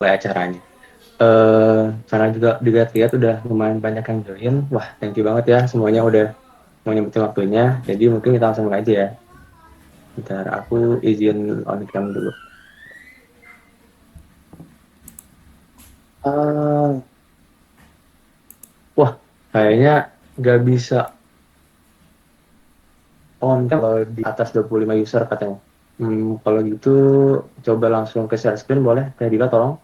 mulai acaranya. Karena juga dilihat-lihat udah lumayan banyak yang join. Wah, thank you banget ya semuanya udah mau nyempetin waktunya. Jadi mungkin kita langsung mulai aja ya. Bentar, aku izin on cam dulu. Eh, wah, kayaknya nggak bisa on cam kalau di atas 25 user katanya. Kalau gitu coba langsung ke share screen boleh? Teh Dila tolong.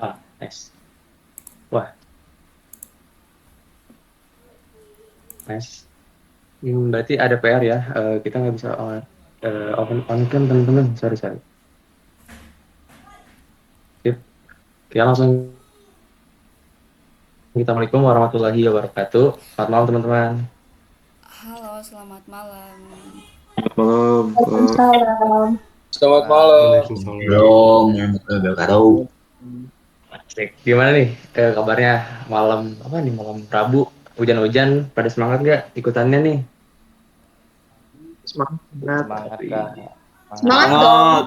Ah, nice. Wah, nice. Berarti ada PR ya. Kita nggak bisa on cam teman-teman. Sorry, sorry. Sip. Kita langsung. Assalamualaikum warahmatullahi wabarakatuh. Selamat malam teman-teman. Halo, selamat malam. Malam, Kak. Waalaikumsalam. Selamat malam. Dong, wabarakatuh. Asik. Gimana nih kabarnya malam apa nih malam Rabu? Hujan-hujan, pada semangat nggak ikutannya nih? Semangat. Semangat Kak. Semangat Semangat. dong.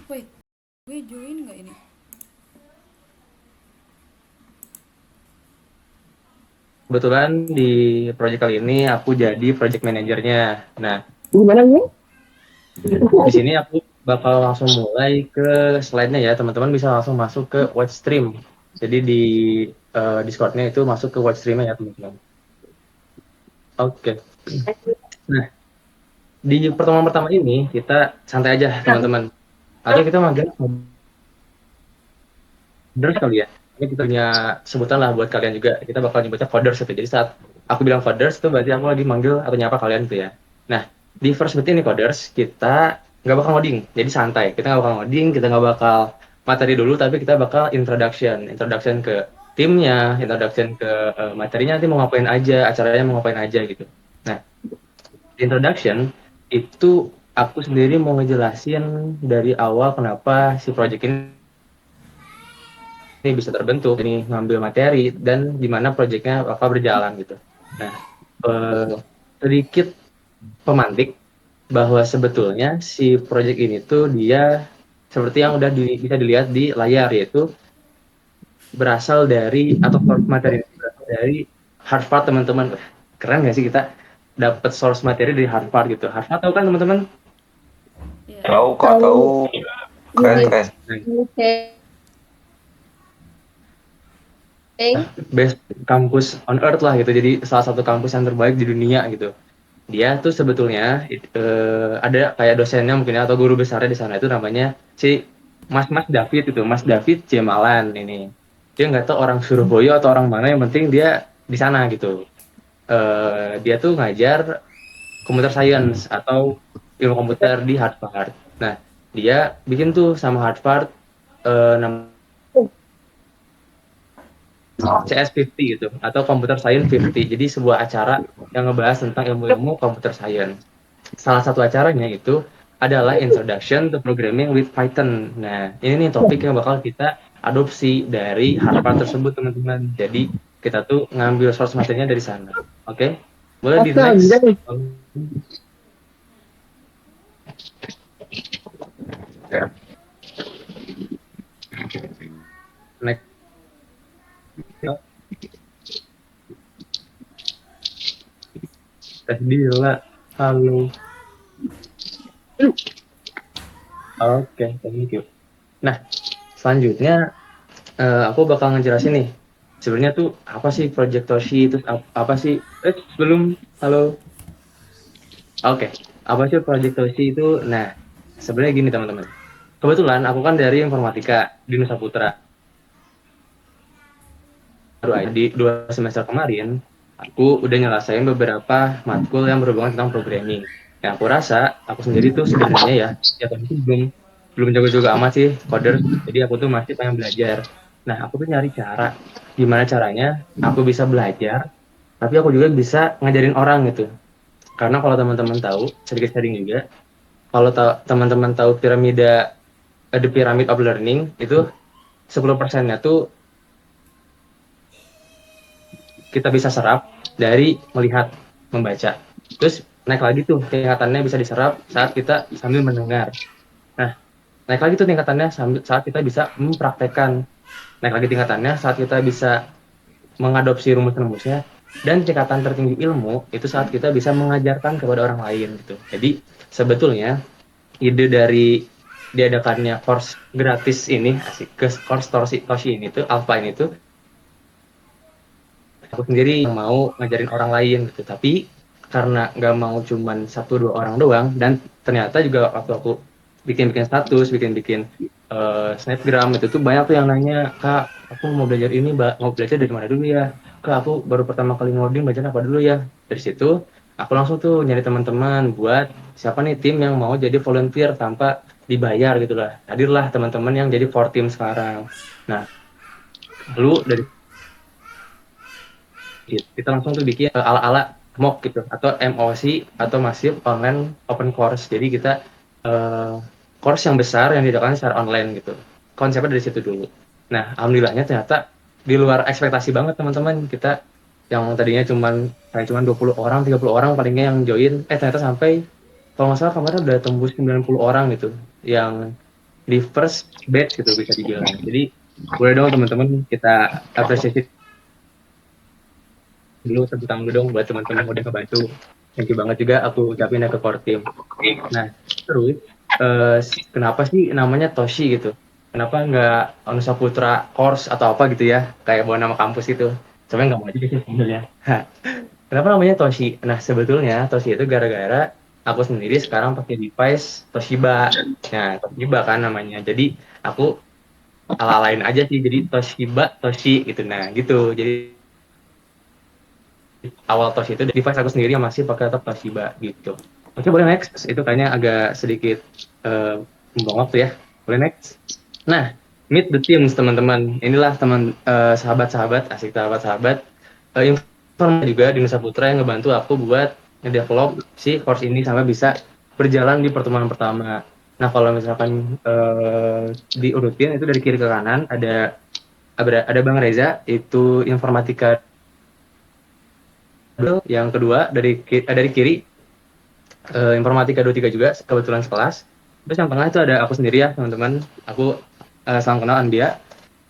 Wait, gue join nggak ini? Kebetulan di project kali ini aku jadi project manajernya. Nah, Gimana nih? di sini aku bakal langsung mulai ke slide-nya ya. Teman-teman bisa langsung masuk ke watch stream. Jadi di Discord-nya itu masuk ke watch stream-nya ya teman-teman. Oke. Nah, di pertemuan pertama ini kita santai aja teman-teman. Atau kita manggil coders kali ya. Ini kita punya sebutan lah buat kalian juga. Kita bakal nyebutnya coders itu. Jadi saat aku bilang coders itu berarti aku lagi manggil atau nyapa kalian gitu ya. Nah, di first menit ini coders kita nggak bakal ngoding. Jadi santai. Kita nggak bakal ngoding, kita nggak bakal materi dulu, tapi kita bakal introduction. Introduction ke timnya, introduction ke materinya nanti mau ngapain aja, acaranya mau ngapain aja gitu. Nah, di introduction itu aku sendiri mau ngejelasin dari awal kenapa si project ini bisa terbentuk, ini ngambil materi dan gimana proyeknya bakal berjalan gitu. Nah, eh, sedikit pemantik bahwa sebetulnya si proyek ini tuh dia seperti yang udah bisa dilihat di layar yaitu berasal dari atau source materi ini berasal dari Harvard teman-teman. Keren nggak sih kita dapat source materi dari Harvard gitu. Harvard tahu kan teman-teman? Iya. Tahu Kak, Tahu. tahu. Keren, Iya. keren. Oke. Best kampus on earth lah gitu. Jadi salah satu kampus yang terbaik di dunia gitu. Dia tuh sebetulnya ada kayak dosennya mungkin ya, atau guru besarnya di sana itu namanya si Mas David itu, Mas David Jemalan ini. Dia nggak tahu orang Surabaya atau orang mana, yang penting dia di sana gitu. Dia tuh ngajar computer science atau ilmu komputer di Harvard. Nah, dia bikin tuh sama Harvard namanya CS50 gitu atau Computer Science 50. Jadi sebuah acara yang ngebahas tentang ilmu-ilmu computer science. Salah satu acaranya itu adalah Introduction to Programming with Python. Nah, ini nih topik yang bakal kita adopsi dari Harvard tersebut, teman-teman. Jadi, kita tuh ngambil source materinya dari sana. Oke? Boleh di next. Next. Teh Dila. Halo. Oke, thank you. Nah, selanjutnya aku bakal ngejelasin nih. Sebenarnya tuh apa sih Project Toshi, terus apa sih sebelum halo. Oke, apa sih Project Toshi itu? Nah, sebenarnya gini teman-teman. Kebetulan aku kan dari informatika di Nusa Putra. Baru aja di 2 semester kemarin aku udah nyelesain beberapa matkul yang berhubungan tentang programming. Yang aku rasa aku sendiri tuh sebenarnya ya kan itu belum jago-jago amat sih coder. Jadi aku tuh masih pengen belajar. Nah, aku tuh nyari cara gimana caranya aku bisa belajar, tapi aku juga bisa ngajarin orang gitu. Karena kalau teman-teman tahu, sedikit sharing juga, kalau teman-teman tahu piramida the pyramid of learning itu 10%-nya tuh kita bisa serap dari melihat, membaca. Terus naik lagi tuh tingkatannya bisa diserap saat kita sambil mendengar. Nah, naik lagi tuh tingkatannya saat kita bisa mempraktekkan. Naik lagi tingkatannya saat kita bisa mengadopsi rumus-rumusnya. Dan tingkatan tertinggi ilmu itu saat kita bisa mengajarkan kepada orang lain gitu. Jadi sebetulnya ide dari diadakannya course gratis ini, asik, ke course Toshi ini tuh, Alpha ini tuh, aku sendiri yang mau ngajarin orang lain gitu. Tapi karena nggak mau cuman 1-2 orang doang, dan ternyata juga waktu aku bikin status, bikin snapgram itu tuh banyak tuh yang nanya, kak aku mau belajar ini, mau belajar dari mana dulu ya, kak aku baru pertama kali ngoding, belajar apa dulu ya. Dari situ aku langsung tuh nyari teman-teman buat siapa nih tim yang mau jadi volunteer tanpa dibayar gitu lah. Hadirlah teman-teman yang jadi core team sekarang. Nah, lalu dari kita langsung tuh bikin ala-ala MOOC gitu, atau MOC, atau Massive Online Open Course. Jadi kita course yang besar yang diadakan secara online gitu. Konsepnya dari situ dulu. Nah, alhamdulillahnya ternyata di luar ekspektasi banget teman-teman. Kita yang tadinya cuman 20 orang, 30 orang palingnya yang join, ternyata sampai kalau nggak salah kemarin udah tembus 90 orang gitu yang di first batch gitu bisa dibilang. Jadi boleh dong teman-teman kita apresiasi dulu, tepuk tangan dulu dong buat teman-teman udah kebantu. Thank you banget juga aku ucapin ya ke core team. Nah, terus kenapa sih namanya Toshi gitu? Kenapa nggak Anusa Putra Course atau apa gitu ya? Kayak bawa nama kampus gitu. Sebenarnya nggak mau juga sih sebenarnya. Kenapa namanya Toshi? Nah, sebetulnya Toshi itu gara-gara aku sendiri sekarang pakai device Toshiba. Nah, Toshiba kan namanya. Jadi aku ala-alain aja sih. Jadi Toshiba, Toshi gitu. Nah, gitu. Jadi awal Toshi itu device aku sendiri yang masih pakai tetap Toshiba gitu. Oke, boleh next. Itu kayaknya agak sedikit membuang waktu ya. Boleh next. Nah, meet the teams teman-teman. Inilah teman sahabat-sahabat, asik sahabat-sahabat. Informasi juga di Nusa Putra yang ngebantu aku buat ngedevelop si course ini sampai bisa berjalan di pertemuan pertama. Nah, kalau misalkan diurutin itu dari kiri ke kanan ada Bang Reza, itu informatika. Yang kedua dari kiri informatika 23 juga kebetulan sekelas. Terus yang tengah itu ada aku sendiri ya teman-teman. Aku salam kenal Andia.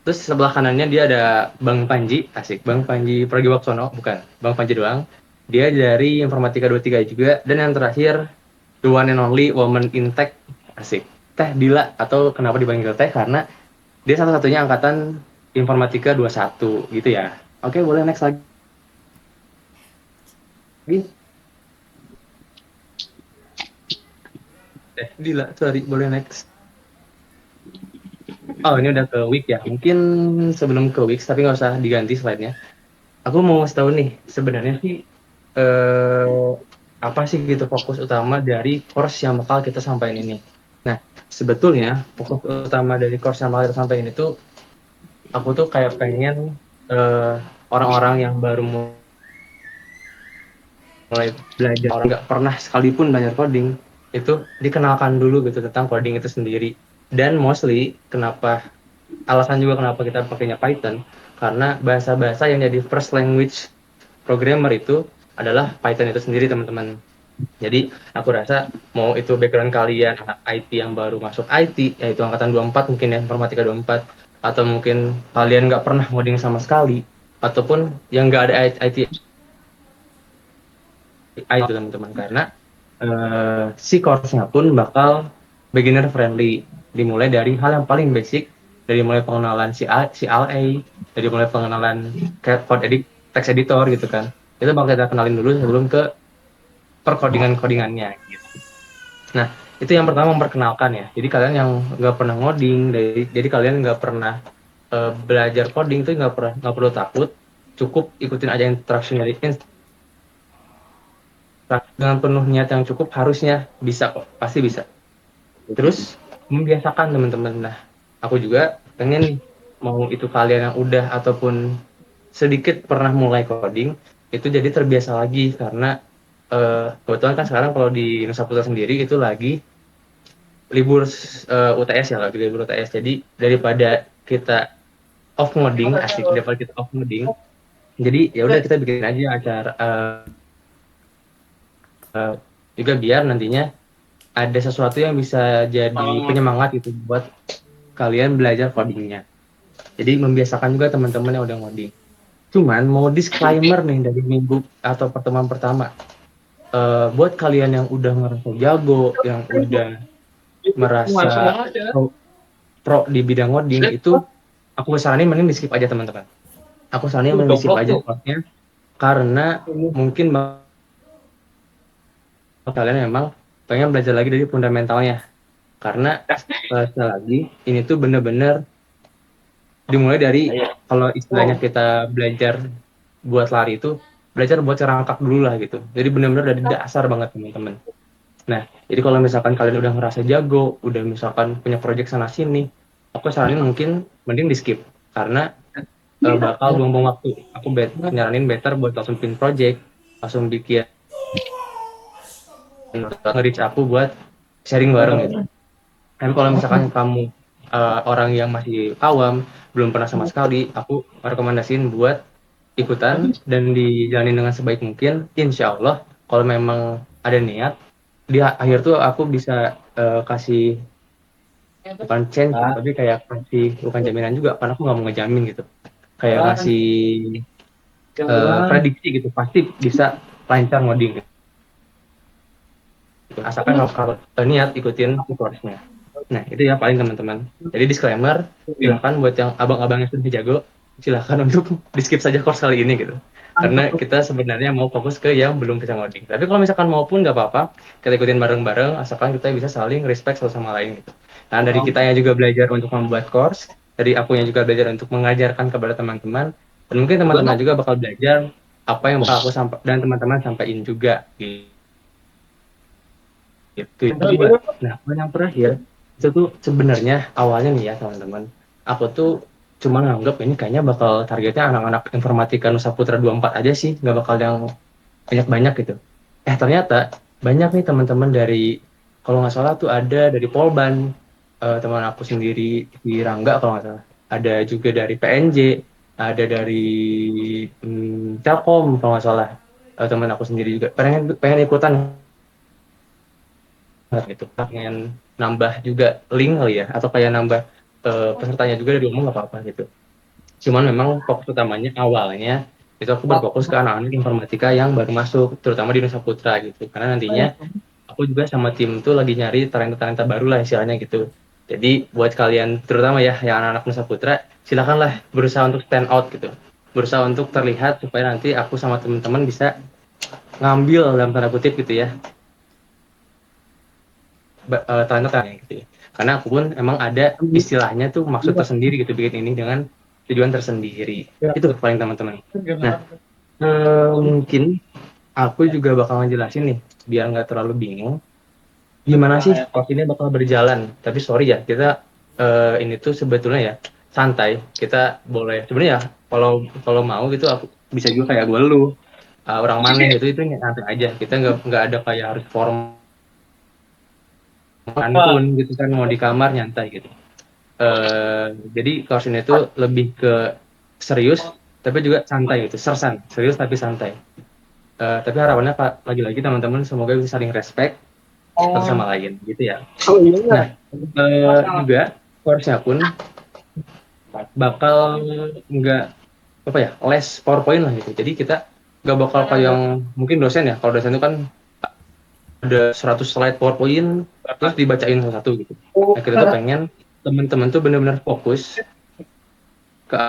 Terus sebelah kanannya dia ada Bang Panji, asik. Bang Panji Pragiwaksono, bukan. Bang Panji doang. Dia dari informatika 23 juga. Dan yang terakhir the one and only woman in tech, asik. Teh Dila, atau kenapa dipanggil Teh karena dia satu-satunya angkatan informatika 21 gitu ya. Oke, boleh next lagi. Dila, sorry, boleh next. Oh, ini udah ke week ya. Mungkin sebelum ke week, tapi nggak usah diganti slide-nya. Aku mau ngasih tahu nih, sebenarnya sih apa sih gitu fokus utama dari course yang bakal kita sampaikan ini. Nah, sebetulnya fokus utama dari course yang bakal kita sampaikan itu, aku tuh kayak pengen orang-orang yang baru mulai belajar, orang nggak pernah sekalipun belajar coding, itu dikenalkan dulu gitu tentang coding itu sendiri. Dan mostly alasan juga kenapa kita pakainya Python, karena bahasa-bahasa yang jadi first language programmer itu adalah Python itu sendiri teman-teman. Jadi aku rasa mau itu background kalian anak IT yang baru masuk IT, yaitu angkatan 24 mungkin ya, informatika 24, atau mungkin kalian nggak pernah ngoding sama sekali, ataupun yang nggak ada IT itu teman-teman, karena si course-nya pun bakal beginner friendly, dimulai dari hal yang paling basic, dari mulai pengenalan CLA, dari mulai pengenalan text editor gitu kan, itu bakal kita kenalin dulu sebelum ke perkodingannya gitu. Nah, itu yang pertama, memperkenalkan ya. Jadi kalian yang nggak pernah ngoding, jadi kalian nggak pernah belajar coding itu nggak perlu takut. cukup ikutin aja instruction dari dengan penuh niat yang cukup harusnya bisa kok, pasti bisa. Terus membiasakan teman-teman. Nah, aku juga pengen nih, mau itu kalian yang udah ataupun sedikit pernah mulai coding, itu jadi terbiasa lagi karena kebetulan kan sekarang kalau di Nusa Putra sendiri itu lagi libur UTS ya, lagi libur UTS. Jadi daripada kita off ngoding, asik daripada kita off ngoding, jadi ya udah kita bikin aja acara juga biar nantinya ada sesuatu yang bisa jadi penyemangat gitu buat kalian belajar codingnya. Jadi membiasakan juga teman-teman yang udah ngoding. Cuman mau disclaimer nih dari minggu atau pertemuan pertama. Buat kalian yang udah ngerasa jago, yang udah merasa pro di bidang ngoding itu, aku saranin mending di skip aja teman-teman. Aku saranin mending di skip aja course-nya karena mungkin kalian memang pengen belajar lagi dari fundamentalnya. Karena sekali lagi ini tuh bener-bener dimulai dari kalau istilahnya kita belajar buat lari itu belajar buat cerangkak dulu lah gitu. Jadi benar-benar dari dasar banget teman-teman. Nah, jadi kalau misalkan kalian udah ngerasa jago, udah misalkan punya project sana sini, aku saranin mungkin mending di skip karena bakal buang-buang waktu. Aku nyaranin better buat langsung pin project, langsung bikin nge-reach aku buat sharing bareng gitu. Tapi kalau misalkan kamu orang yang masih awam, belum pernah sama sekali, aku rekomendasiin buat ikutan dan dijalanin dengan sebaik mungkin. Insya Allah, kalau memang ada niat, di akhir tuh aku bisa kasih, bukan change, tapi kayak kasih, bukan jaminan juga, karena aku nggak mau ngejamin gitu. Kayak ngasih prediksi gitu, pasti bisa lancar ngoding. Gitu. Asalkan kalau niat ikutin course-nya. Nah, itu ya paling teman-teman. Jadi disclaimer, silakan buat yang abang-abang yang sudah jago, silakan untuk di-skip saja course kali ini gitu. Karena kita sebenarnya mau fokus ke yang belum bisa ngoding. Tapi kalau misalkan mau pun nggak apa-apa, kita ikutin bareng-bareng, asalkan kita bisa saling respect satu sama lain gitu. Nah, dari kitanya juga belajar untuk membuat course, dari akunya juga belajar untuk mengajarkan kepada teman-teman, dan mungkin teman-teman juga bakal belajar apa yang bakal aku dan teman-teman sampaikan juga gitu. Nah, yang terakhir itu tuh sebenarnya awalnya nih ya teman-teman, aku tuh cuma nganggap ini kayaknya bakal targetnya anak-anak informatika Nusa Putra 24 aja sih, nggak bakal yang banyak-banyak gitu. Ternyata banyak nih teman-teman dari, kalau nggak salah tuh ada dari Polban, teman aku sendiri di Rangga kalau nggak salah, ada juga dari PNJ, ada dari Telkom kalau nggak salah, teman aku sendiri juga pengen ikutan gitu, pengen nambah juga link kali ya, atau kayak nambah pesertanya juga dari umum nggak apa-apa gitu. Cuman memang fokus utamanya awalnya itu aku berfokus ke anak-anak informatika yang baru masuk, terutama di Nusa Putra gitu. Karena nantinya aku juga sama tim tuh lagi nyari talenta-talenta baru lah istilahnya gitu. Jadi buat kalian terutama ya yang anak-anak Nusa Putra, silakanlah berusaha untuk stand out gitu. Berusaha untuk terlihat supaya nanti aku sama teman-teman bisa ngambil dalam tanda kutip gitu ya, talenta gitu ya. Karena aku pun emang ada istilahnya tuh maksud tersendiri gitu bikin ini dengan tujuan tersendiri. Itu paling teman-teman. Nah, mungkin aku juga bakal ngejelasin nih biar nggak terlalu bingung gimana sih course ini bakal berjalan. Tapi sorry ya, kita ini tuh sebetulnya ya santai. Kita boleh sebenarnya ya kalau mau gitu aku bisa juga kayak gue lu orang mana gitu, itu santai aja. Kita nggak ada kayak harus form pun gitu kan, mau di kamar nyantai gitu. Jadi course ini tuh lebih ke serius tapi juga santai gitu, sersan, serius tapi santai. Tapi harapannya lagi-lagi teman-teman semoga bisa saling respect satu sama lain gitu ya. Nah, juga course-nya pun bakal nggak apa ya, less PowerPoint lah gitu. Jadi kita nggak bakal kayak yang mungkin dosen ya, kalau dosen itu kan ada 100 slide PowerPoint terus dibacain satu-satu gitu. Nah, kita tuh pengen teman-teman tuh benar-benar fokus ke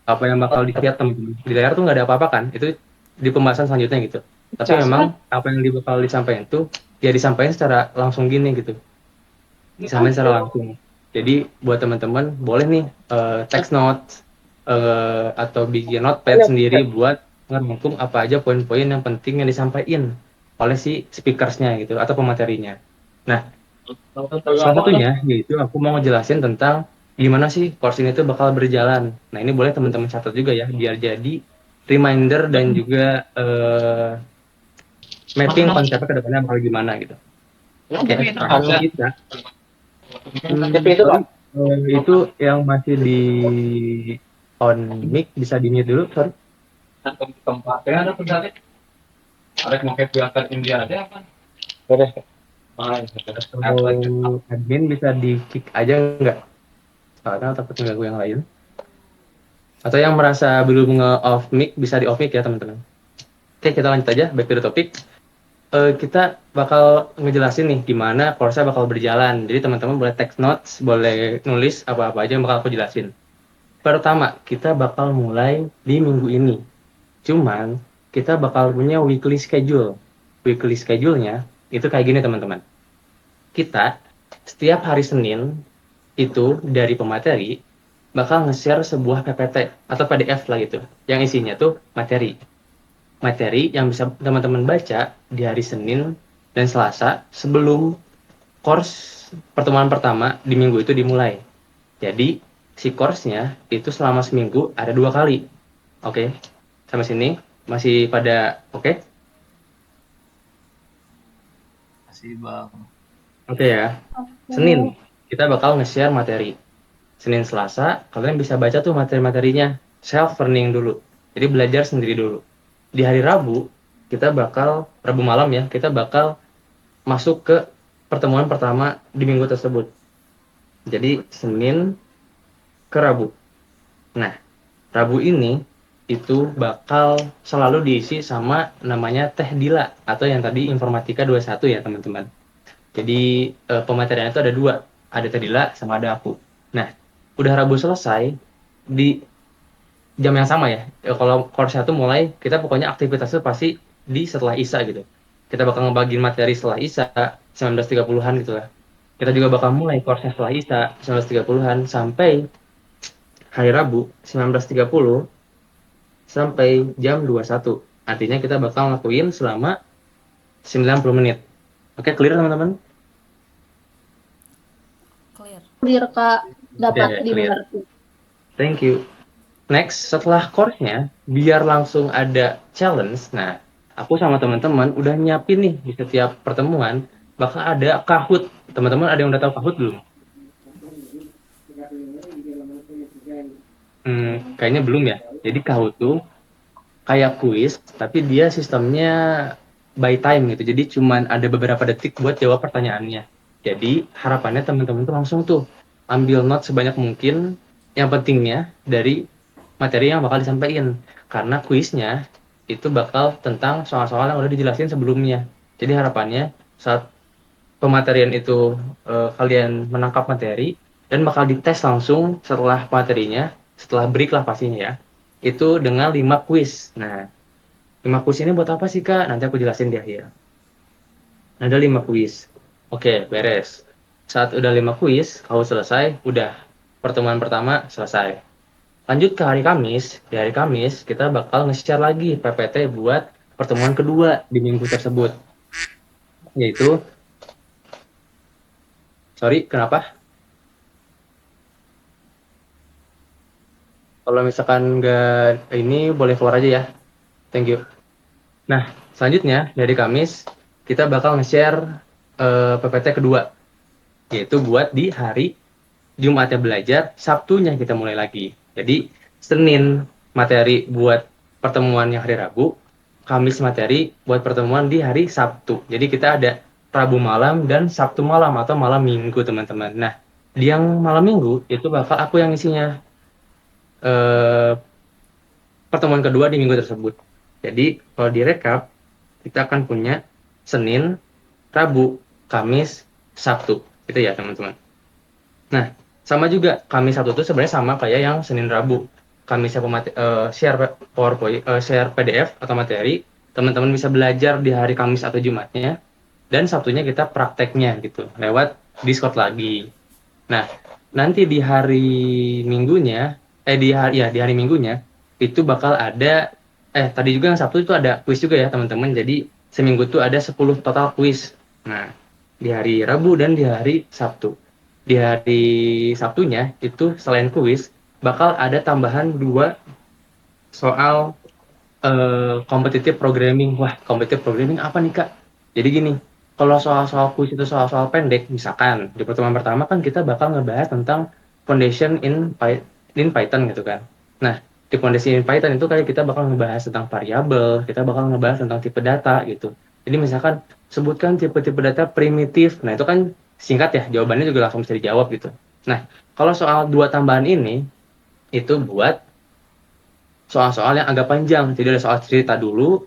apa yang bakal dilihat teman-teman. Di layar tuh nggak ada apa-apa kan, itu di pembahasan selanjutnya gitu. Tapi memang apa yang bakal disampaikan tuh ya disampaikan secara langsung gini gitu. Disampaikan secara langsung. Jadi buat teman-teman boleh nih text note atau bikin notepad sendiri buat ngerangkum apa aja poin-poin yang penting yang disampaikan oleh si speakersnya gitu atau pematerinya. Nah, salah satunya yaitu aku mau ngejelasin tentang gimana sih course ini tuh bakal berjalan. Nah, ini boleh teman-teman catat juga ya biar jadi reminder dan juga mapping konsepnya ke depannya bakal gimana gitu. Oke, kita sorry, itu yang masih di on mic bisa di mute dulu, sorry. Tempatnya ada pedalik. Ada pakai buatan India ada apa? Boleh. Atau admin bisa di kick aja nggak? Soalnya takut mengganggu yang lain. Atau yang merasa belum nge-off mic bisa di off mic ya teman-teman. Oke, kita lanjut aja back to the topic. Kita bakal ngejelasin nih gimana course-nya bakal berjalan. Jadi teman-teman boleh take notes, boleh nulis apa-apa aja yang bakal aku jelasin. Pertama, kita bakal mulai di minggu ini. Cuman, kita bakal punya weekly schedule. Weekly schedule-nya itu kayak gini teman-teman. Kita setiap hari Senin itu dari pemateri bakal nge-share sebuah PPT atau PDF lah gitu. Yang isinya tuh materi. Materi yang bisa teman-teman baca di hari Senin dan Selasa sebelum course pertemuan pertama di minggu itu dimulai. Jadi, si course-nya itu selama seminggu ada 2 kali. Oke, sampai sini masih pada oke? Masih bang. Oke ya. Senin, kita bakal nge-share materi. Senin Selasa, kalian bisa baca tuh materi-materinya. Self-learning dulu. Jadi belajar sendiri dulu. Di hari Rabu, Rabu malam ya, kita bakal masuk ke pertemuan pertama di minggu tersebut. Jadi Senin ke Rabu. Nah, Rabu ini itu bakal selalu diisi sama namanya Teh Dila atau yang tadi Informatika 21 ya teman-teman. Jadi pemateriannya itu ada 2, ada Teh Dila sama ada aku. Nah, udah Rabu selesai di jam yang sama ya. Kalau course satu mulai, kita pokoknya aktivitasnya pasti di setelah Isya gitu. Kita bakal ngebagiin materi setelah Isya 19.30-an gitu lah. Kita juga bakal mulai course-nya setelah Isya 19.30-an sampai hari Rabu 19.30 sampai jam 21. Artinya kita bakal ngelakuin selama 90 menit. Oke, clear teman-teman? Clear. Clear Kak, dapat Oke, clear. dimengerti. Thank you. Next, setelah course-nya, biar langsung ada challenge. Nah, aku sama teman-teman udah nyiapin nih di setiap pertemuan bakal ada Kahoot. Teman-teman ada yang udah tahu Kahoot belum? Kayaknya belum ya. Jadi Kahoot tuh kayak kuis, tapi dia sistemnya by time gitu. Jadi cuman ada beberapa detik buat jawab pertanyaannya. Jadi harapannya teman-teman tuh langsung tuh ambil note sebanyak mungkin yang pentingnya dari materi yang bakal disampaikan. Karena kuisnya itu bakal tentang soal-soal yang udah dijelasin sebelumnya. Jadi harapannya saat pematerian itu kalian menangkap materi dan bakal dites langsung setelah materinya, setelah break lah pastinya ya. Itu dengan 5 kuis. Nah, 5 kuis ini buat apa sih Kak? Nanti aku jelasin di akhir. Ada 5 kuis. Oke, beres. Saat udah 5 kuis, kalau selesai, udah pertemuan pertama selesai. Lanjut ke hari Kamis. Di hari Kamis, kita bakal nge-share lagi PPT buat pertemuan kedua di minggu tersebut. Yaitu, sorry, kenapa? Kalau misalkan nggak ini, boleh keluar aja ya. Thank you. Nah, selanjutnya dari Kamis, kita bakal nge-share PPT kedua. Yaitu buat di hari Jumatnya belajar, Sabtunya kita mulai lagi. Jadi, Senin materi buat pertemuan yang hari Rabu, Kamis materi buat pertemuan di hari Sabtu. Jadi kita ada Rabu malam dan Sabtu malam atau malam Minggu, teman-teman. Nah, di yang malam Minggu itu bakal aku yang isinya pertemuan kedua di minggu tersebut. Jadi, kalau direkap, kita akan punya Senin, Rabu, Kamis, Sabtu. Gitu ya, teman-teman. Nah, sama juga Kamis Sabtu itu sebenarnya sama kayak yang Senin Rabu. Kamisnya share PowerPoint, share PDF atau materi, teman-teman bisa belajar di hari Kamis atau Jumatnya, dan Sabtunya kita prakteknya gitu, lewat Discord lagi. Nah, nanti di hari Minggunya, di hari Minggunya itu bakal ada tadi juga yang Sabtu itu ada kuis juga ya teman-teman. Jadi seminggu tuh ada 10 total kuis. Nah, di hari Rabu dan di hari Sabtu. Di hari Sabtunya itu selain kuis bakal ada tambahan 2 soal competitive programming. Wah, competitive programming apa nih, Kak? Jadi gini, kalau soal-soal kuis itu soal-soal pendek, misalkan di pertemuan pertama kan kita bakal ngebahas tentang foundation in Python gitu kan. Nah, di foundation in Python itu kayak kita bakal ngebahas tentang variabel, kita bakal ngebahas tentang tipe data gitu. Jadi misalkan sebutkan tipe-tipe data primitif. Nah, itu kan singkat ya, jawabannya juga langsung bisa dijawab gitu. Nah, kalau soal 2 tambahan ini itu buat soal-soal yang agak panjang. Jadi ada soal cerita dulu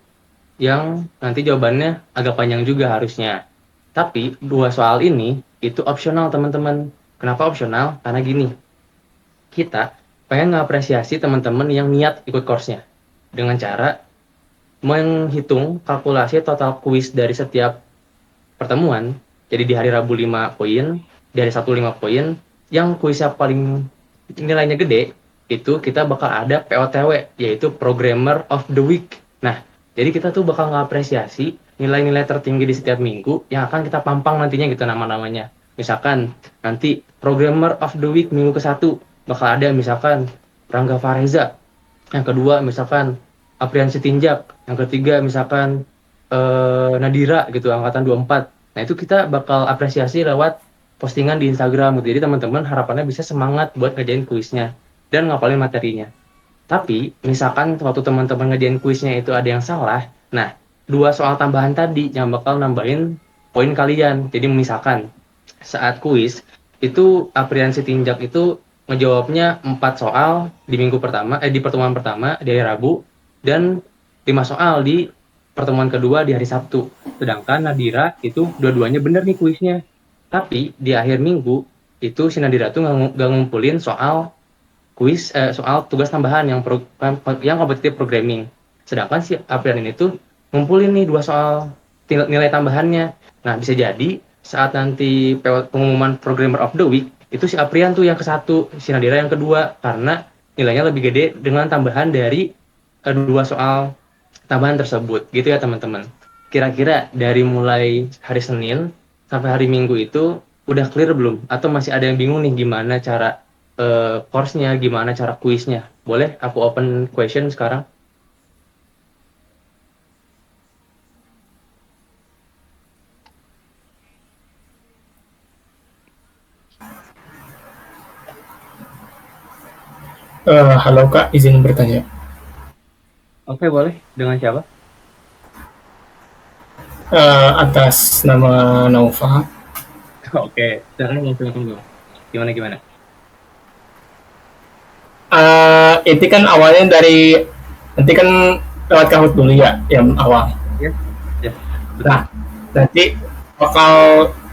yang nanti jawabannya agak panjang juga harusnya. Tapi 2 soal ini itu opsional teman-teman. Kenapa opsional? Karena gini, kita pengen ngapresiasi teman-teman yang niat ikut course-nya dengan cara menghitung kalkulasi total kuis dari setiap pertemuan. Jadi di hari Rabu 5 poin, di hari Sabtu 5 poin, yang kuisnya paling nilainya gede, itu kita bakal ada POTW, yaitu Programmer of the Week. Nah, jadi kita tuh bakal ngapresiasi nilai-nilai tertinggi di setiap minggu yang akan kita pampang nantinya gitu nama-namanya. Misalkan nanti Programmer of the Week minggu ke-1 bakal ada misalkan Rangga Fareza, yang kedua misalkan Aprian Sitinjak, yang ketiga misalkan Nadira gitu angkatan 24. Nah, itu kita bakal apresiasi lewat postingan di Instagram gitu. Jadi teman-teman harapannya bisa semangat buat ngerjain kuisnya dan ngapalin materinya. Tapi misalkan waktu teman-teman ngerjain kuisnya itu ada yang salah, nah 2 soal tambahan tadi yang bakal nambahin poin kalian. Jadi misalkan saat kuis itu Apriansi Tinjak itu ngejawabnya 4 soal di minggu pertama, di pertemuan pertama di hari Rabu dan 5 soal di pertemuan kedua di hari Sabtu. Sedangkan Nadira itu dua-duanya bener nih kuisnya. Tapi di akhir minggu itu si Nadira tuh nggak ngumpulin soal soal tugas tambahan yang kompetitif programming. Sedangkan si Aprian ini tuh ngumpulin nih 2 soal nilai tambahannya. Nah, bisa jadi saat nanti pengumuman Programmer of the Week itu si Aprian tuh yang ke-1, si Nadira yang kedua karena nilainya lebih gede dengan tambahan dari 2 soal tambahan tersebut. Gitu ya, teman-teman. Kira-kira dari mulai hari Senin sampai hari Minggu itu udah clear belum? Atau masih ada yang bingung nih gimana cara course-nya, gimana cara kuisnya? Boleh aku open question sekarang? Halo Kak, izin bertanya. Oke, boleh. Dengan siapa? Atas nama Nova. Oke, sekarang langsung tunggu. Gimana? Itu kan awalnya dari nanti kan lewat Kahoot dulu ya, yang awal. Ya, ya, betul. Nah, nanti bakal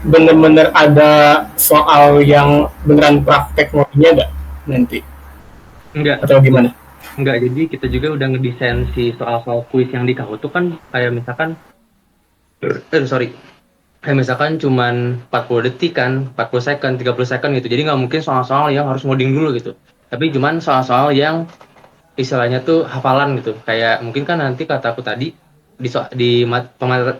bener-bener ada soal yang beneran praktek ngopinya nggak nanti? Enggak, Atau gimana? jadi kita juga udah ngedesain si soal-soal kuis yang di Kahoot tuh kan kayak misalkan, sorry, kayak misalkan cuman 40 detik kan, 40 second, 30 second gitu. Jadi nggak mungkin soal-soal yang harus ngoding dulu gitu. Tapi cuman soal-soal yang istilahnya tuh hafalan gitu. Kayak mungkin kan nanti kata aku tadi di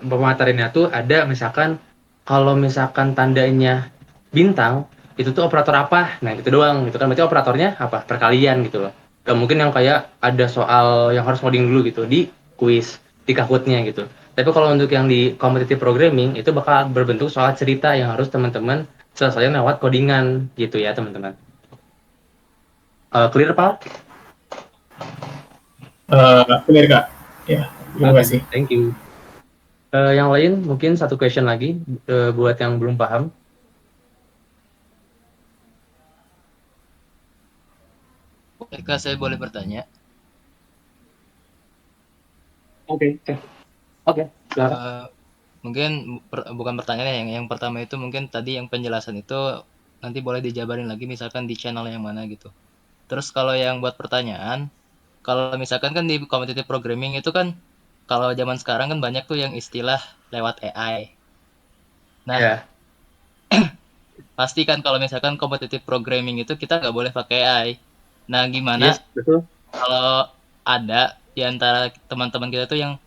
pemateriannya tuh ada misalkan kalau misalkan tandanya bintang itu tuh operator apa? Nah, gitu doang gitu kan. Berarti operatornya apa? Perkalian gitu loh. Gak mungkin yang kayak ada soal yang harus coding dulu gitu di kuis, di Kahoot-nya gitu. Tapi kalau untuk yang di competitive programming itu bakal berbentuk soal cerita yang harus teman-teman selesaikan lewat codingan gitu ya, teman-teman. Clear, Pak? Clear Kak. Ya, terima kasih. Thank you. Yang lain mungkin satu question lagi buat yang belum paham. Eka, saya boleh bertanya? Oke. Mungkin bukan pertanyaan yang pertama itu mungkin tadi yang penjelasan itu nanti boleh dijabarin lagi misalkan di channel yang mana gitu. Terus kalau yang buat pertanyaan, kalau misalkan kan di competitive programming itu kan kalau zaman sekarang kan banyak tuh yang istilah lewat AI. Nah, Ya. pasti kan kalau misalkan competitive programming itu kita nggak boleh pakai AI. Nah, gimana Yes, betul. kalau ada di antara teman-teman kita tuh yang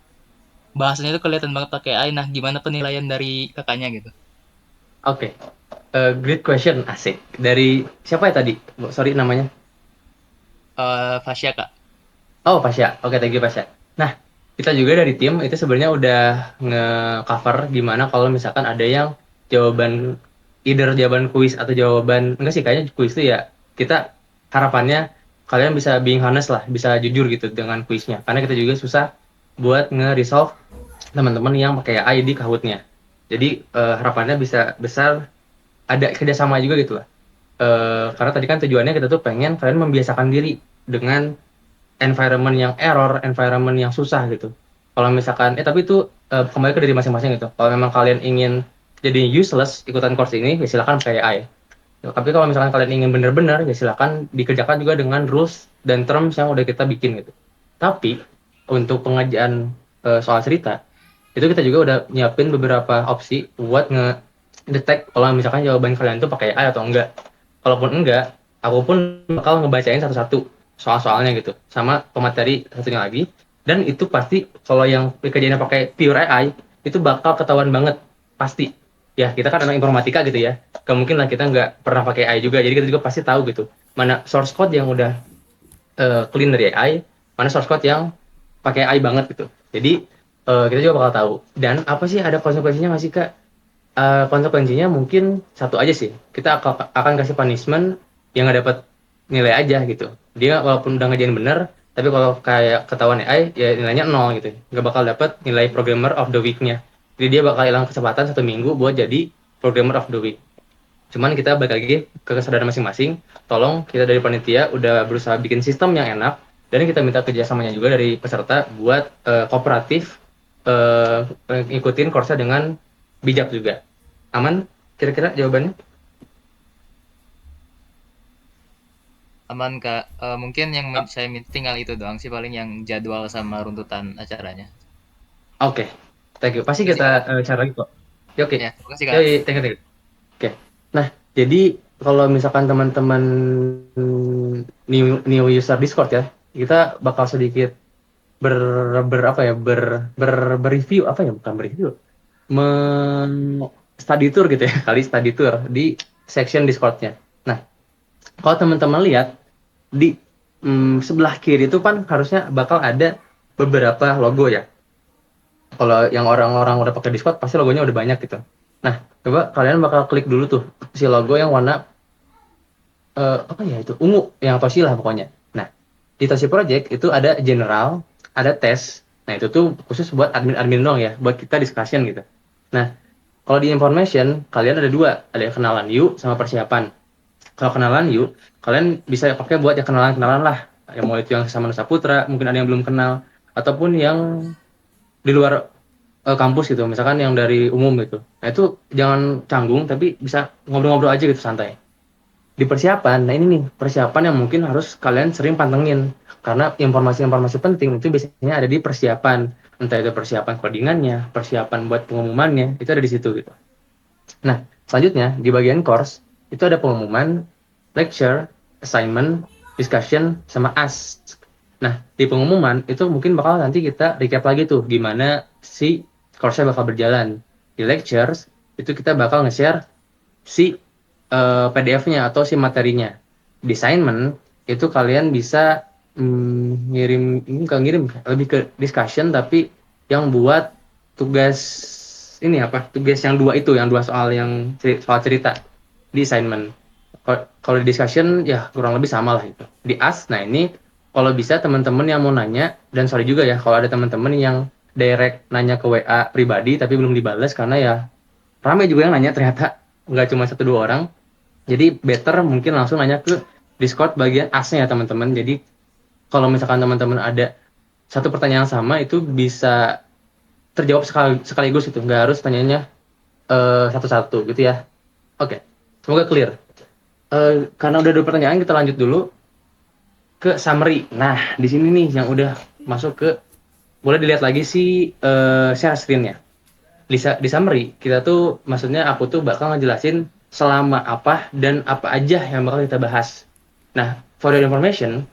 bahasanya tuh kelihatan banget pakai AI, nah gimana penilaian dari kakaknya gitu? Oke. Great question, asik. Dari siapa ya tadi? Sorry namanya. Fasya, Kak. Oh, Pasya. Oke, thank you Pasya. Nah, kita juga dari tim itu sebenarnya udah nge-cover gimana kalau misalkan ada yang jawaban either jawaban kuis atau jawaban enggak sih kayaknya kuis itu ya kita harapannya kalian bisa being honest lah, bisa jujur gitu dengan kuisnya. Karena kita juga susah buat nge-resolve teman-teman yang pakai AI di Kahoot-nya. Jadi harapannya bisa besar ada kerjasama juga gitu lah. Karena tadi kan tujuannya kita tuh pengen kalian membiasakan diri dengan environment yang error, environment yang susah gitu. Kalau misalkan, tapi itu kembali ke diri masing-masing gitu. Kalau memang kalian ingin jadi useless ikutan course ini, ya silakan pakai AI. Tapi kalau misalkan kalian ingin benar-benar, ya silakan dikerjakan juga dengan rules dan terms yang udah kita bikin gitu. Tapi untuk pengerjaan soal cerita, itu kita juga udah nyiapin beberapa opsi buat nge-detect kalau misalkan jawaban kalian itu pakai AI atau enggak. Kalaupun enggak, aku pun bakal ngebacain satu-satu soal-soalnya gitu sama pemateri satunya lagi, dan itu pasti kalau yang kerjanya pakai pure AI itu bakal ketahuan banget pasti. Ya kita kan anak informatika gitu ya, gak mungkin lah kita nggak pernah pakai AI juga, jadi kita juga pasti tahu gitu mana source code yang udah clean dari AI, mana source code yang pakai AI banget gitu. Jadi kita juga bakal tahu. Dan apa sih ada konsekuensinya nggak sih Kak? Konsekuensinya mungkin satu aja sih. Kita akan kasih punishment yang nggak dapat nilai aja gitu. Dia walaupun udah ngerjain bener, tapi kalau kayak ketahuan AI ya nilainya nol gitu. Nggak bakal dapat nilai programmer of the week-nya. Jadi dia bakal hilang kesempatan 1 minggu buat jadi programmer of the week. Cuman kita balik lagi ke kesadaran masing-masing. Tolong kita dari panitia udah berusaha bikin sistem yang enak, dan kita minta kerjasamanya juga dari peserta buat kooperatif ngikutin course dengan bijak juga. Aman kira-kira jawabannya? Aman, Kak. Mungkin yang saya minta tinggal itu doang sih paling yang jadwal sama runtutan acaranya. Oke, thank you. Pasti Terima kasih, kita Kak. share lagi kok. Ya, oke. Ya, terima kasih, Kak. Yoi, thank you, thank you. Oke. Nah, jadi kalau misalkan teman-teman new user Discord ya, kita bakal sedikit ber, apa ya berreview apa ya bukan berreview, study tour gitu ya kali study tour di section Discordnya. Nah, kalau teman-teman lihat di sebelah kiri itu kan harusnya bakal ada beberapa logo ya. Kalau yang orang-orang udah pakai Discord pasti logonya udah banyak gitu. Nah, coba kalian bakal klik dulu tuh si logo yang warna apa ya itu ungu yang Toshi lah pokoknya. Nah, di Toshi Project itu ada general, ada tes. Nah, itu tuh khusus buat admin-admin doang ya, buat kita discussion gitu. Nah, kalau di information kalian ada dua, ada kenalan yuk sama persiapan. Kalau kenalan yuk, kalian bisa pakai buat ya kenalan-kenalan lah. Yang mau itu yang sama Nusa Putra, mungkin ada yang belum kenal, ataupun yang di luar kampus gitu, misalkan yang dari umum gitu. Nah itu jangan canggung, tapi bisa ngobrol-ngobrol aja gitu santai. Di persiapan, nah ini nih persiapan yang mungkin harus kalian sering pantengin, karena informasi-informasi penting itu biasanya ada di persiapan, entah itu persiapan codingannya, persiapan buat pengumumannya, itu ada di situ gitu. Nah selanjutnya di bagian course itu ada pengumuman, lecture, assignment, discussion, sama ask. Nah di pengumuman itu mungkin bakal nanti kita recap lagi tuh gimana si course-nya bakal berjalan. Di lectures itu kita bakal nge-share si PDF-nya atau si materinya. Di assignment itu kalian bisa ngirim, ini bukan ngirim, lebih ke discussion tapi yang buat tugas ini apa? Tugas yang dua itu, yang dua soal yang soal cerita di assignment. Kalau di discussion ya kurang lebih sama lah itu. Di ask, nah ini kalau bisa teman-teman yang mau nanya, dan sorry juga ya kalau ada teman-teman yang direct nanya ke WA pribadi tapi belum dibalas karena ya ramai juga yang nanya ternyata nggak cuma 1-2 orang. Jadi better mungkin langsung nanya ke Discord bagian asnya ya teman-teman. Jadi kalau misalkan teman-teman ada satu pertanyaan yang sama itu bisa terjawab sekaligus itu, nggak harus tanyanya satu-satu gitu ya. Oke, semoga clear. Karena udah 2 pertanyaan kita lanjut dulu ke summary. Nah di sini nih yang udah masuk ke, boleh dilihat lagi sih share screen-nya. Di summary kita tuh maksudnya aku tuh bakal ngejelasin selama apa dan apa aja yang bakal kita bahas. Nah for your information,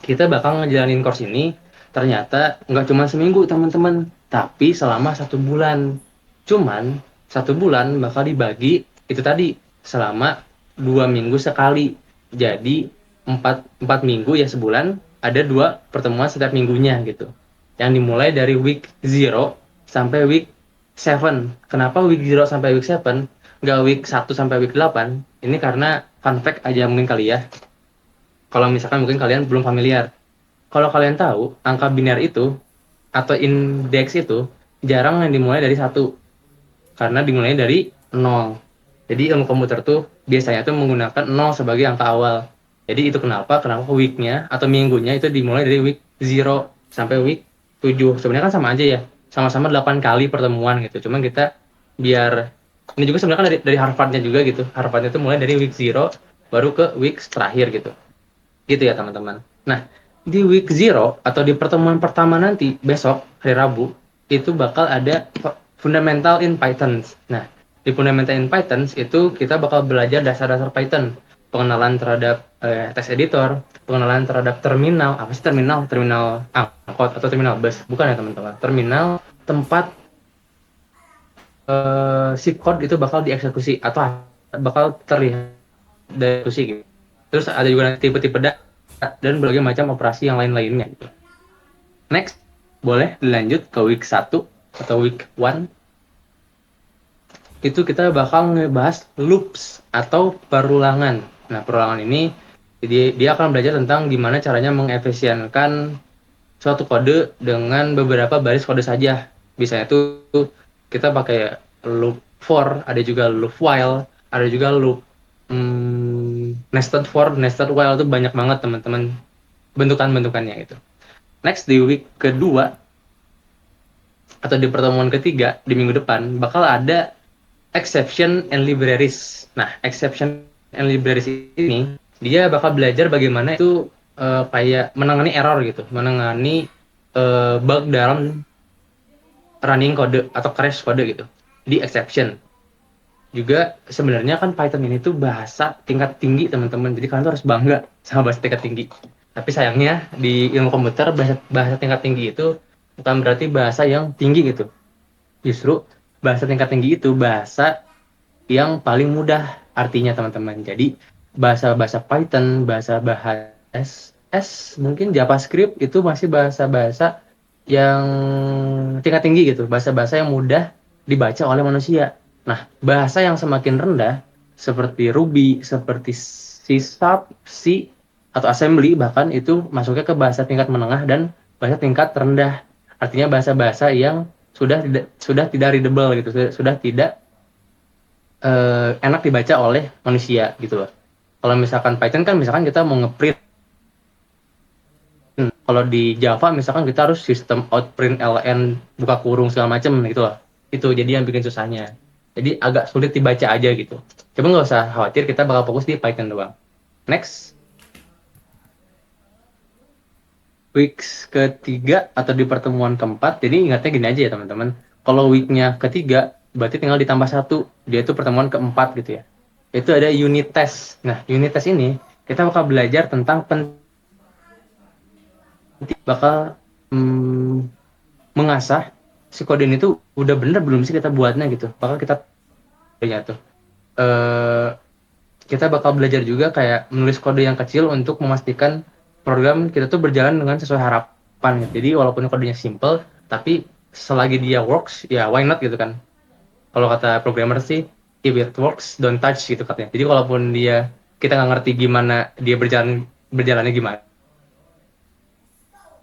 kita bakal ngejalanin course ini ternyata nggak cuma seminggu teman-teman, tapi selama 1 bulan. Cuman 1 bulan bakal dibagi itu tadi selama 2 minggu sekali. Jadi 4 minggu ya sebulan, ada 2 pertemuan setiap minggunya gitu. Yang dimulai dari week 0 sampai week 7. Kenapa week 0 sampai week 7? Nggak week 1 sampai week 8? Ini karena fun fact aja mungkin kali ya. Kalau misalkan mungkin kalian belum familiar. Kalau kalian tahu, angka biner itu atau indeks itu jarang yang dimulai dari 1. Karena dimulai dari 0. Jadi ilmu komputer tuh biasanya tuh menggunakan 0 sebagai angka awal. Jadi itu kenapa week-nya atau minggunya itu dimulai dari week 0 sampai week 7. Sebenarnya kan sama aja ya. Sama-sama 8 kali pertemuan gitu. Cuman kita biar ini juga sebenarnya kan dari Harvard-nya juga gitu. Harvard-nya itu mulai dari week 0 baru ke week terakhir gitu. Gitu ya teman-teman. Nah, di week 0 atau di pertemuan pertama nanti besok hari Rabu itu bakal ada fundamental in Python. Nah, di fundamental in Python itu kita bakal belajar dasar-dasar Python, pengenalan terhadap text editor, pengenalan terhadap terminal. Apa sih terminal? Terminal angkot atau terminal bus? Bukan ya teman-teman. Terminal tempat si code itu bakal dieksekusi atau bakal terlihat dari eksekusi gitu. Terus ada juga tipe-tipe data dan berbagai macam operasi yang lain-lainnya gitu. Next, boleh dilanjut ke week 1 atau week 1. Itu kita bakal ngebahas loops atau perulangan. Nah, perulangan ini dia akan belajar tentang gimana caranya mengefisienkan suatu kode dengan beberapa baris kode saja. Biasanya tuh kita pakai loop for, ada juga loop while, ada juga loop nested for, nested while itu banyak banget teman-teman bentukan-bentukannya gitu. Next di week kedua atau di pertemuan ketiga di minggu depan bakal ada exception and libraries. Nah, exception and libraries ini dia bakal belajar bagaimana itu kayak menangani error gitu, menangani bug dalam running kode atau crash kode gitu di exception. Juga sebenarnya kan Python ini tuh bahasa tingkat tinggi teman-teman, jadi kalian tuh harus bangga sama bahasa tingkat tinggi. Tapi sayangnya di ilmu komputer bahasa tingkat tinggi itu bukan berarti bahasa yang tinggi gitu. Justru bahasa tingkat tinggi itu bahasa yang paling mudah artinya teman-teman. Jadi bahasa-bahasa Python, bahasa-bahasa S, mungkin JavaScript itu masih bahasa-bahasa yang tingkat tinggi gitu, bahasa-bahasa yang mudah dibaca oleh manusia. Nah, bahasa yang semakin rendah seperti Ruby, seperti C#, C, atau assembly bahkan itu masuknya ke bahasa tingkat menengah dan bahasa tingkat rendah. Artinya bahasa-bahasa yang sudah tidak readable gitu, sudah tidak enak dibaca oleh manusia gitu loh. Kalau misalkan Python kan misalkan kita mau ngeprint, kalau di Java misalkan kita harus sistem out print ln buka kurung segala macam gitu loh. Itu jadi yang bikin susahnya. Jadi agak sulit dibaca aja gitu. Coba nggak usah khawatir, kita bakal fokus di Python doang. Next. Weeks ketiga atau di pertemuan keempat, jadi ingatnya gini aja ya teman-teman. Kalau weeknya ketiga, berarti tinggal ditambah 1. Dia itu pertemuan keempat gitu ya. Itu ada unit test. Nah, unit test ini kita bakal belajar tentang bakal mengasah si kode ini tuh udah bener belum sih kita buatnya gitu. Bakal kita tuh kita bakal belajar juga kayak menulis kode yang kecil untuk memastikan program kita tuh berjalan dengan sesuai harapan gitu. Jadi walaupun kodenya simple tapi selagi dia works ya why not gitu kan. Kalau kata programmer sih if it works don't touch gitu katanya. Jadi walaupun kita nggak ngerti gimana dia berjalannya gimana,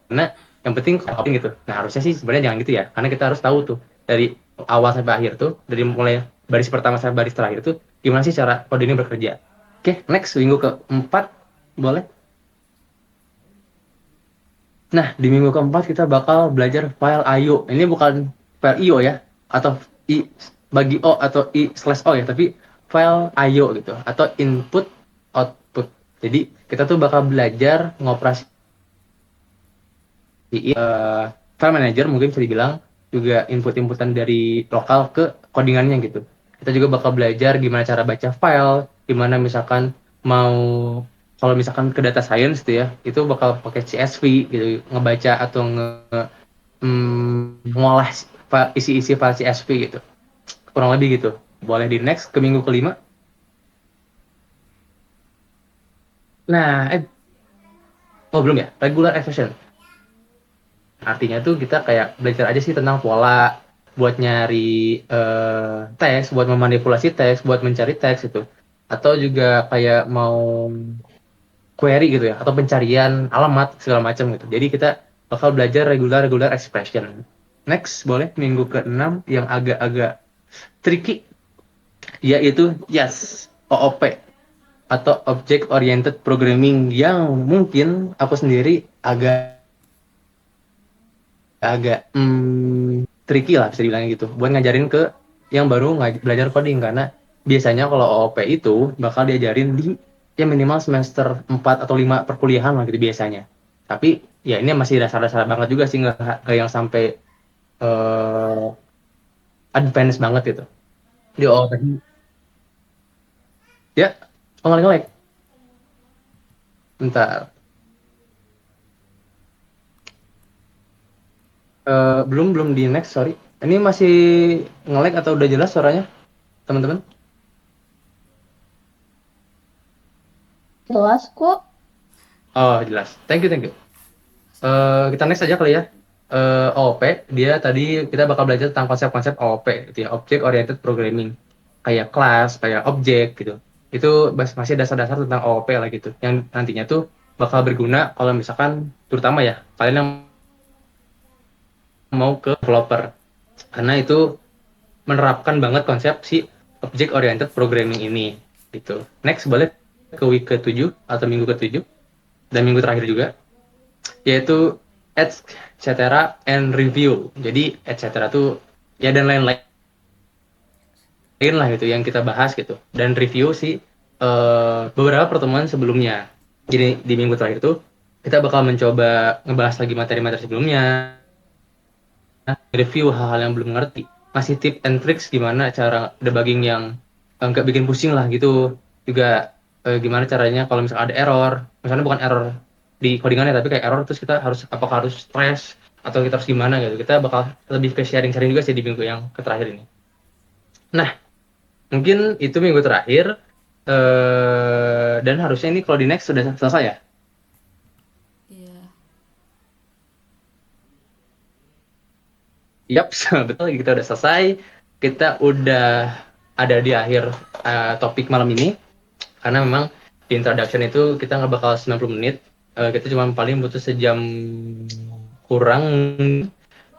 nah yang penting gitu. Nah harusnya sih sebenarnya jangan gitu ya, karena kita harus tahu tuh dari awal sampai akhir tuh, dari mulai baris pertama sampai baris terakhir tuh gimana sih cara kode ini bekerja. Oke, next minggu keempat boleh. Nah di minggu keempat kita bakal belajar file IO. Ini bukan file IO ya, atau I bagi O atau I/O ya, tapi file IO gitu atau input output. Jadi kita tuh bakal belajar ngoperasi file manager, mungkin bisa dibilang juga input-inputan dari lokal ke codingannya gitu. Kita juga bakal belajar gimana cara baca file, gimana misalkan mau kalau misalkan ke data science tuh ya, itu bakal pakai CSV gitu, ngebaca atau ngolah isi-isi file CSV gitu. Kurang lebih gitu. Boleh di next ke minggu kelima. Nah, oh belum ya, regular expression. Artinya tuh kita kayak belajar aja sih tentang pola buat nyari teks, buat memanipulasi teks, buat mencari teks itu. Atau juga kayak mau query gitu ya, atau pencarian alamat segala macam gitu. Jadi kita bakal belajar regular expression. Next, boleh minggu ke-6 yang agak-agak tricky, yaitu yes, OOP atau Object Oriented Programming yang mungkin aku sendiri agak agak tricky lah bisa dibilang gitu buat ngajarin ke yang baru belajar coding karena biasanya kalau OOP itu bakal diajarin di ya minimal semester 4 atau 5 perkuliahan lah gitu biasanya. Tapi ya ini masih dasar-dasar banget juga sih nggak yang sampai uh, advance banget gitu. Di OOP ya ngelek-ngelek. Bentar. Belum di next, sorry. Ini masih nge-lag atau udah jelas suaranya, teman-teman? Jelas kok. Oh, jelas. Thank you, thank you. Kita next aja kali ya. OOP, dia tadi kita bakal belajar tentang konsep-konsep OOP, gitu ya, Object Oriented Programming. Kayak kelas, kayak objek, gitu. Itu masih dasar-dasar tentang OOP lah gitu. Yang nantinya tuh bakal berguna kalau misalkan, terutama ya, kalian yang mau ke developer. Karena itu menerapkan banget konsep si object oriented programming ini gitu. Next boleh ke week ke-7 atau minggu ke-7 dan minggu terakhir juga yaitu etc and review. Jadi etc tuh ya dan lain-lain lah gitu yang kita bahas gitu dan review si beberapa pertemuan sebelumnya. Jadi di minggu terakhir tuh kita bakal mencoba ngebahas lagi materi-materi sebelumnya, review hal-hal yang belum ngerti, ngasih tips and tricks gimana cara debugging yang nggak bikin pusing lah gitu. Juga gimana caranya kalau misalnya ada error, misalnya bukan error di codingannya tapi kayak error terus kita harus apakah harus stress atau kita harus gimana gitu. Kita bakal lebih ke sharing-sharing juga sih di minggu yang terakhir ini. Nah, mungkin itu minggu terakhir dan harusnya ini kalau di next sudah selesai ya. Iya. Yap, betul kita udah selesai. Kita udah ada di akhir topik malam ini. Karena memang di introduction itu kita nggak bakal 90 menit. Kita cuma paling butuh sejam kurang.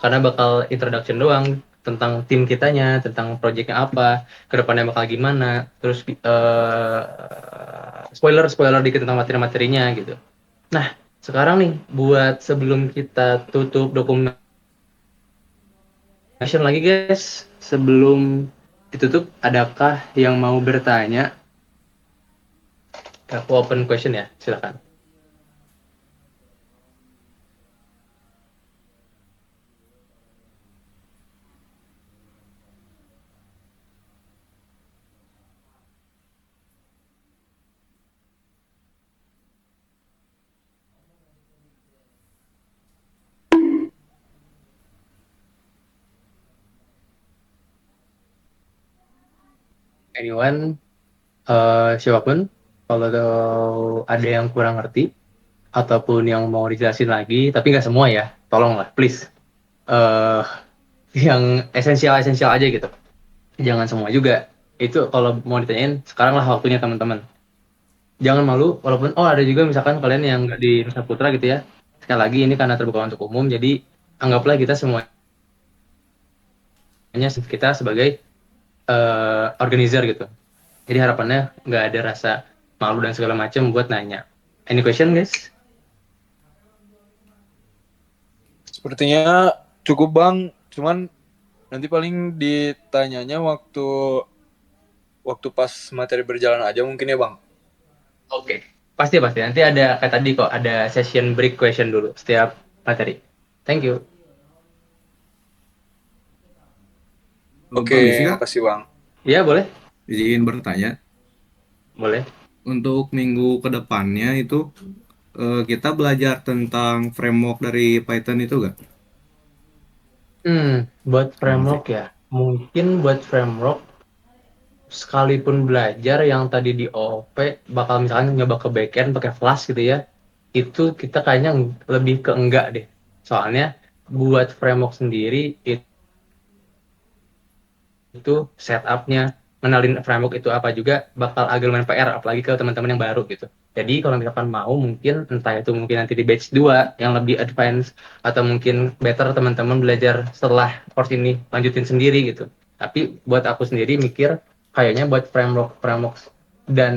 Karena bakal introduction doang tentang tim kitanya, tentang projectnya apa, kedepannya bakal gimana. Terus spoiler dikit tentang materi-materinya gitu. Nah, sekarang nih buat sebelum kita tutup dokumen question lagi guys, sebelum ditutup, adakah yang mau bertanya? Aku open question ya, silakan. Anyone, siapapun, kalau ada yang kurang ngerti ataupun yang mau dijelasin lagi, tapi nggak semua ya, tolonglah, please. Uh, yang esensial aja gitu, jangan semua juga. Itu kalau mau ditanyain, sekarang lah waktunya teman-teman. Jangan malu, walaupun ada juga misalkan kalian yang nggak di Nusa Putra gitu ya. Sekali lagi ini karena terbuka untuk umum, jadi anggaplah kita semuanya kita sebagai organizer gitu. Jadi harapannya nggak ada rasa malu dan segala macam buat nanya. Any question guys? Sepertinya cukup Bang, cuman nanti paling ditanyanya waktu pas materi berjalan aja mungkin ya Bang. Oke, pasti. Nanti ada kayak tadi kok, ada session break question dulu setiap materi. Thank you. Oke, makasih Bang. Iya boleh. Izin bertanya. Boleh. untuk minggu kedepannya itu kita belajar tentang framework dari Python itu gak? Buat framework ya. Mungkin buat framework sekalipun belajar yang tadi di OOP bakal misalkan nyoba ke backend pakai Flask gitu ya. Itu kita kayaknya lebih ke enggak deh. Soalnya buat framework sendiri itu setupnya, ngenalin framework itu apa juga bakal agak lumayan PR apalagi ke teman-teman yang baru gitu. Jadi kalau misalkan mau mungkin entah itu mungkin nanti di batch 2 yang lebih advance atau mungkin better teman-teman belajar setelah course ini lanjutin sendiri gitu. Tapi buat aku sendiri mikir kayaknya buat framework dan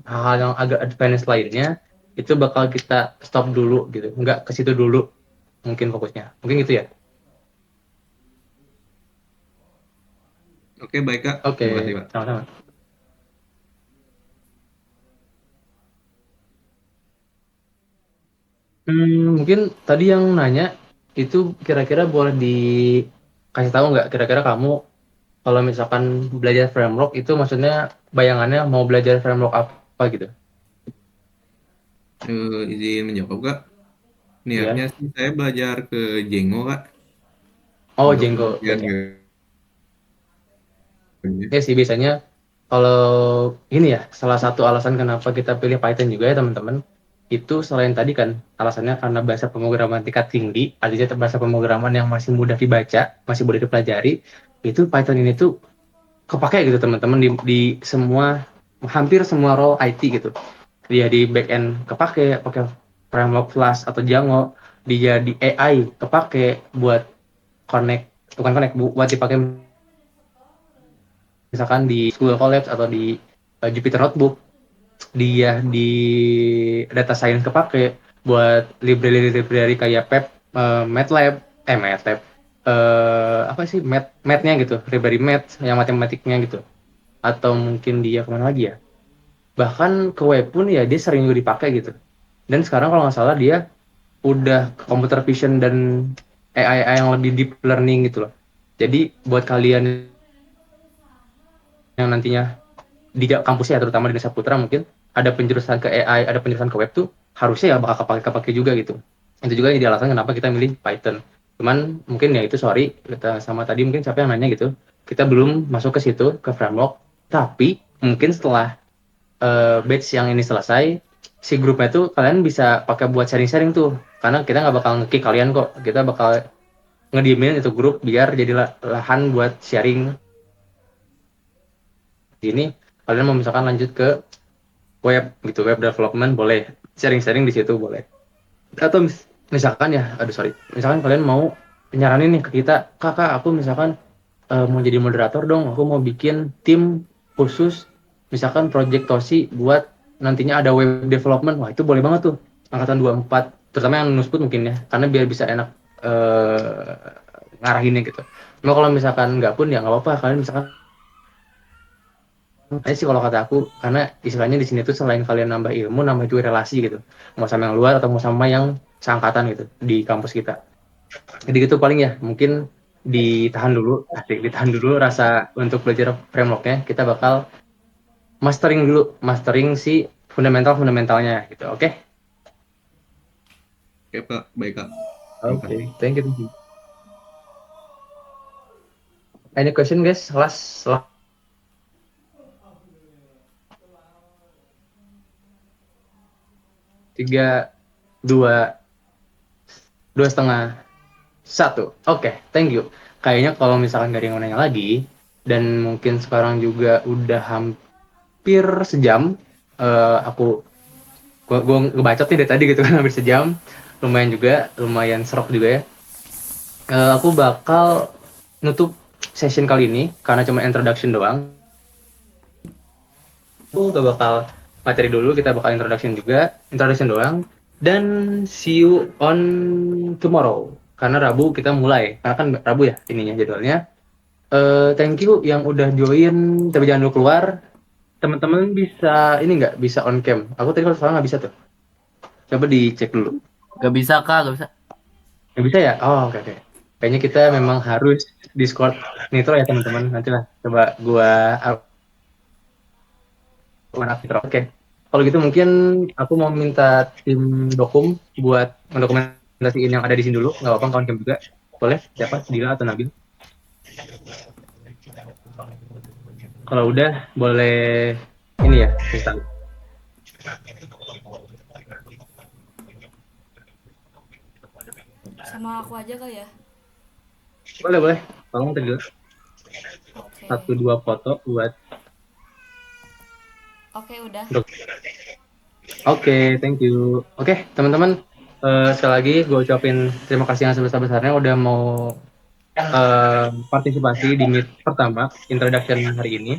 hal-hal yang agak advance lainnya itu bakal kita stop dulu gitu. Nggak ke situ dulu mungkin fokusnya. Mungkin gitu ya. Oke, baik Kak. Oke, Terima kasih Pak. sama-sama. Mungkin tadi yang nanya itu kira-kira boleh dikasih tahu nggak kira-kira kamu kalau misalkan belajar framework itu maksudnya bayangannya mau belajar framework apa gitu? Izin menjawab Kak. Niatnya Ya. sih saya belajar ke Django Kak Oh, untuk Django. bagian Oke. gamenya. Ya sih biasanya kalau ini ya salah satu alasan kenapa kita pilih Python juga ya teman-teman itu selain tadi kan alasannya karena bahasa pemrograman tingkat tinggi, artinya bahasa pemrograman yang masih mudah dibaca, masih mudah dipelajari, itu Python ini tuh kepake gitu teman-teman di semua hampir semua role IT gitu. Dia di back end kepake pakai framework Flask atau Django, dia di AI kepake buat connect bukan connect buat dipakai misalkan di Google Colabs atau di Jupyter Notebook. Dia di data science kepake buat library kayak MATLAB MATLAB apa sih mathnya gitu, library math yang matematiknya gitu, atau mungkin dia kemana lagi ya, bahkan ke web pun ya dia sering juga dipakai gitu. Dan sekarang kalau nggak salah dia udah ke computer vision dan AI yang lebih deep learning gitu loh. Jadi buat kalian yang nantinya di kampusnya terutama di Desa Putra mungkin ada penjurusan ke AI, ada penjurusan ke web tuh harusnya ya bakal kepake juga gitu. Itu juga jadi alasan kenapa kita milih Python. Cuman mungkin ya itu sorry kita sama tadi mungkin siapa yang nanya gitu. Kita belum masuk ke situ ke framework, tapi mungkin setelah batch yang ini selesai si grupnya tuh kalian bisa pakai buat sharing-sharing tuh. Karena kita nggak bakal nge-kick kalian kok. Kita bakal ngediemin itu grup biar jadi lahan buat sharing. Ini kalian mau misalkan lanjut ke web gitu, web development boleh, sharing-sharing di situ boleh. Atau misalkan ya, aduh sorry, misalkan kalian mau nyaranin nih ke kita, kakak aku misalkan mau jadi moderator dong, aku mau bikin tim khusus, misalkan project Tosi buat nantinya ada web development, wah itu boleh banget tuh, angkatan 24, terutama yang nusput mungkin ya, karena biar bisa enak ngarahinnya gitu. Cuma kalau misalkan nggak pun ya nggak apa-apa, kalian misalkan aja sih kalau kata aku, karena istilahnya di sini tuh selain kalian nambah ilmu, nambah juga relasi gitu. Mau sama yang luar atau mau sama yang seangkatan gitu di kampus kita. Jadi gitu paling ya, mungkin ditahan dulu rasa untuk belajar frameworknya. Kita bakal mastering si fundamentalnya gitu. Oke? Oke Pak, baik Kak. Oke, thank you. Any question guys? Last. 3, 2, 2,5, 1. Oke, thank you. Kayaknya kalau misalkan gak ada yang mau nanya lagi, dan mungkin sekarang juga udah hampir sejam, aku ngebacot nih dari tadi gitu kan, hampir sejam, lumayan serok juga ya. Aku bakal nutup session kali ini, karena cuma introduction doang. Aku gak bakal materi dulu, kita bakal introduction doang, dan see you on tomorrow, karena Rabu kita mulai, karena kan Rabu ya ininya jadwalnya. Thank you yang udah join, tapi jangan dulu keluar. Teman-teman bisa ini nggak bisa on cam, aku tadi kalau salah nggak bisa tuh, coba dicek dulu. Gak bisa kak, gak bisa. Nggak bisa ya? Oh oke. Kayaknya kita memang harus Discord Nitro ya teman-teman, nantilah coba gua Nitro. Oke. Kalau gitu mungkin aku mau minta tim dokum buat mendokumentasiin yang ada di sini dulu. Nggak apa-apa kawan kamu juga. Boleh? Siapa? Dila atau Nabil? Kalau udah boleh ini ya, Tristan. Sama aku aja kali ya. Boleh, boleh. Tolong tadi Oke. 1-2 foto buat. Oke, udah. Oke, thank you. Oke, teman-teman, sekali lagi gue ucapin terima kasih yang sebesar-besarnya udah mau partisipasi di meet pertama introduction hari ini.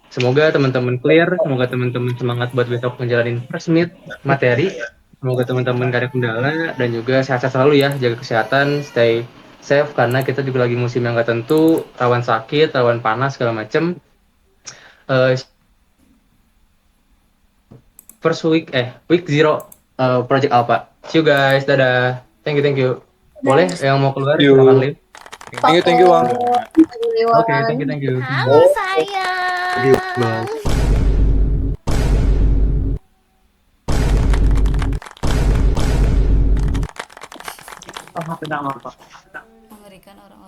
Semoga teman-teman clear, semoga teman-teman semangat buat besok menjalani first meet materi. Semoga teman-teman gak ada kendala dan juga sehat-sehat selalu ya, jaga kesehatan, stay safe karena kita juga lagi musim yang gak tentu, rawan sakit, rawan panas segala macem. First week zero Project Alpha. See you guys, dadah. Thank you. Boleh yang mau keluar You. silakan Lim. Thank you Bang. Oke, thank you. Halo sayang. Mengerikan orang-orang.